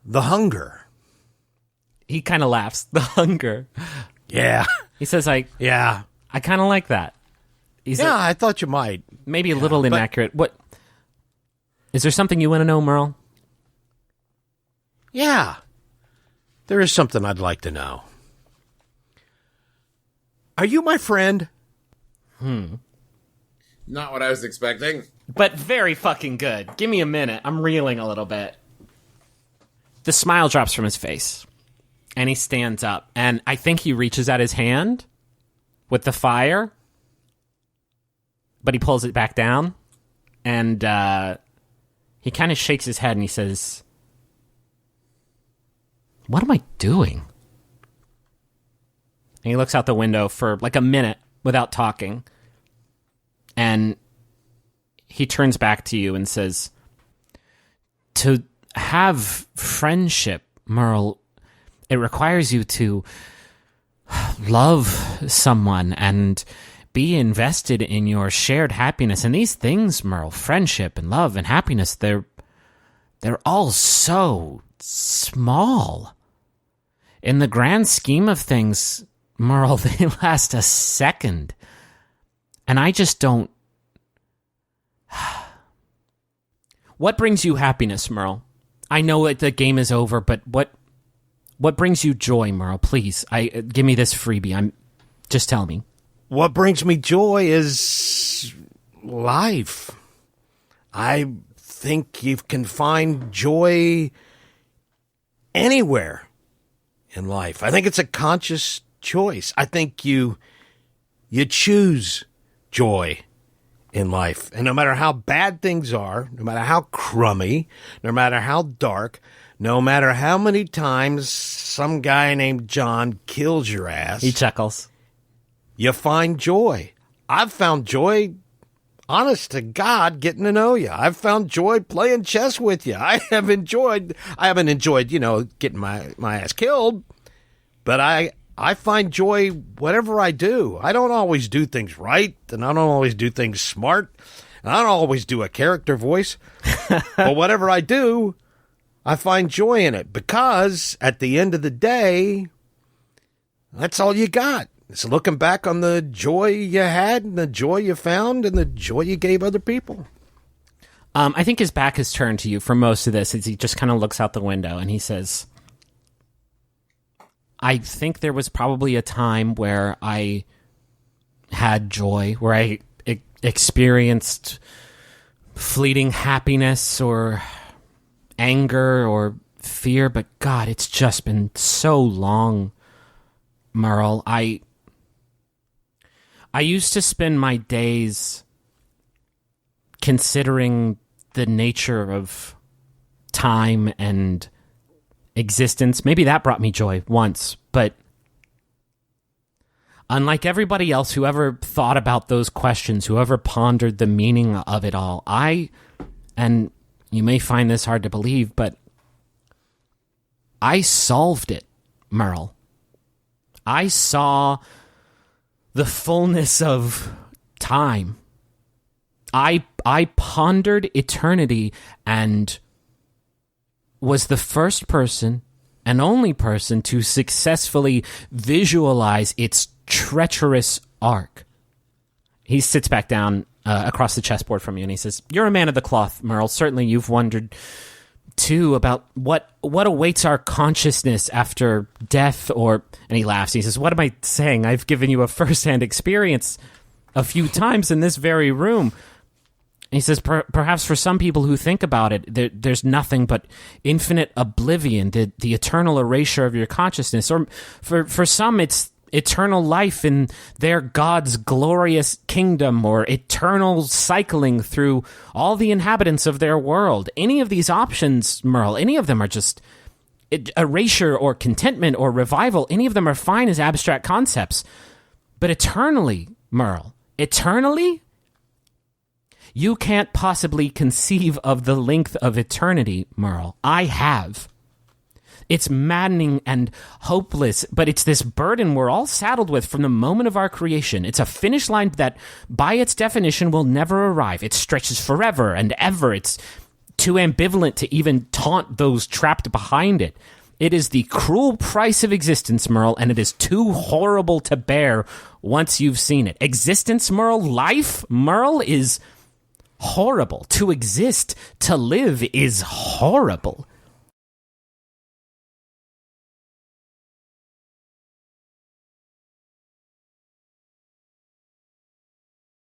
The hunger. He kind of laughs. The hunger. Yeah. He says, Yeah. I kind of like that. I thought you might. Maybe a little inaccurate. What? Is there something you want to know, Merle? Yeah. There is something I'd like to know. Are you my friend? Not what I was expecting. But very fucking good. Give me a minute. I'm reeling a little bit. The smile drops from his face. And he stands up. And I think he reaches out his hand with the fire. But he pulls it back down. And he kind of shakes his head and he says, what am I doing? And he looks out the window for like a minute without talking. And he turns back to you and says, to have friendship, Merle, it requires you to love someone and be invested in your shared happiness. And these things, Merle, friendship and love and happiness, they're all so small. In the grand scheme of things, Merle, they last a second. And I just don't... What brings you happiness, Merle? I know that the game is over, but what brings you joy, Merle? Please, give me this freebie. Just tell me. What brings me joy is life. I think you can find joy anywhere in life. I think it's a conscious choice. I think you choose joy in life. And no matter how bad things are, no matter how crummy, no matter how dark, no matter how many times some guy named John kills your ass, He chuckles. you find joy. I've found joy, honest to God, getting to know you. I've found joy playing chess with you. I haven't enjoyed, getting my ass killed, but I find joy whatever I do. I don't always do things right, and I don't always do things smart, and I don't always do a character voice. But whatever I do, I find joy in it, because at the end of the day, that's all you got. It's looking back on the joy you had, and the joy you found, and the joy you gave other people. I think his back is turned to you for most of this as he just kind of looks out the window and he says, I think there was probably a time where I had joy, where I experienced fleeting happiness or anger or fear, but God, it's just been so long, Merle. I used to spend my days considering the nature of time and existence. Maybe that brought me joy once, but unlike everybody else who ever thought about those questions, who ever pondered the meaning of it all, and you may find this hard to believe, but I solved it, Merle. I saw the fullness of time. I pondered eternity and was the first person and only person to successfully visualize its treacherous arc. He sits back down across the chessboard from you and he says, you're a man of the cloth, Merle. Certainly you've wondered too about what awaits our consciousness after death, and he laughs. He says, what am I saying? I've given you a first-hand experience a few times in this very room. And he says, perhaps for some people who think about it, there's nothing but infinite oblivion, the eternal erasure of your consciousness. Or for some, it's eternal life in their God's glorious kingdom, or eternal cycling through all the inhabitants of their world. Any of these options, Merle, any of them are just erasure or contentment or revival. Any of them are fine as abstract concepts. But eternally, Merle, eternally, you can't possibly conceive of the length of eternity, Merle. I have. It's maddening and hopeless, but it's this burden we're all saddled with from the moment of our creation. It's a finish line that, by its definition, will never arrive. It stretches forever and ever. It's too ambivalent to even taunt those trapped behind it. It is the cruel price of existence, Merle, and it is too horrible to bear once you've seen it. Existence, Merle, life, Merle, is horrible. To exist, to live, is horrible.